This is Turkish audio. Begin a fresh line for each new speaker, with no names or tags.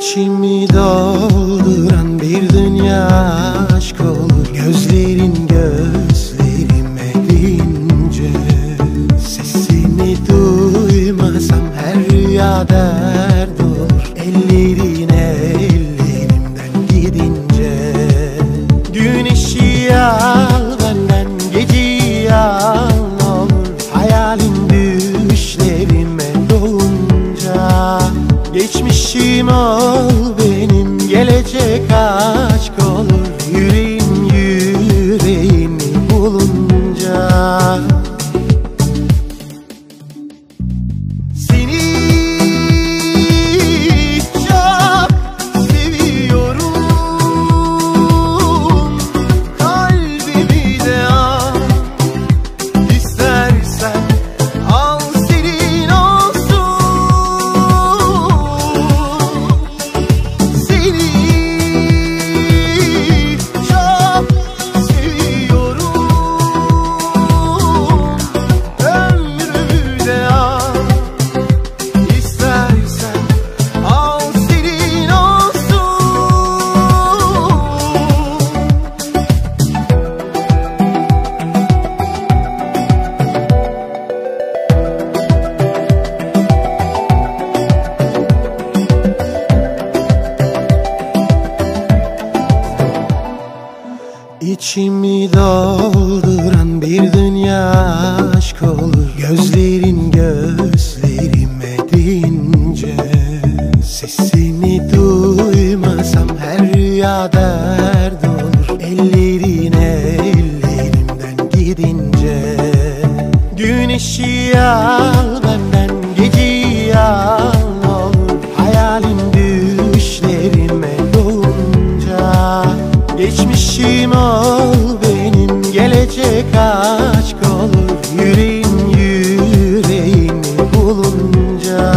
İçimi dolduran bir dünya aşk olur. Gözlerin gözlerime deyince, sesini duymasam her rüya dert olur. Ellerin ellerimden gidince, güneşi al benden, geceyi al ne olur. Hayalin düşlerime dolunca, geçmişim ol benim, gelecek aşk olur. Yüreğim yüreğini bulunca, seni çok seviyorum. Kalbimi de al, istersen al senin olsun. Seni çok seviyorum. Ömrümü de al, istersen al senin olsun. İçimi dolduran bir dünya aşk olur. Gözlerin gözlerime deyince, sesini duymasam her rüya dert olur. Ellerin ellerimden gidince, güneşi al benden, geceyi al ne olur. Hayalin düşlerime dolunca, geçmişim ol benim, gelecek aşk olur. Yüreğim yüreğini bulunca,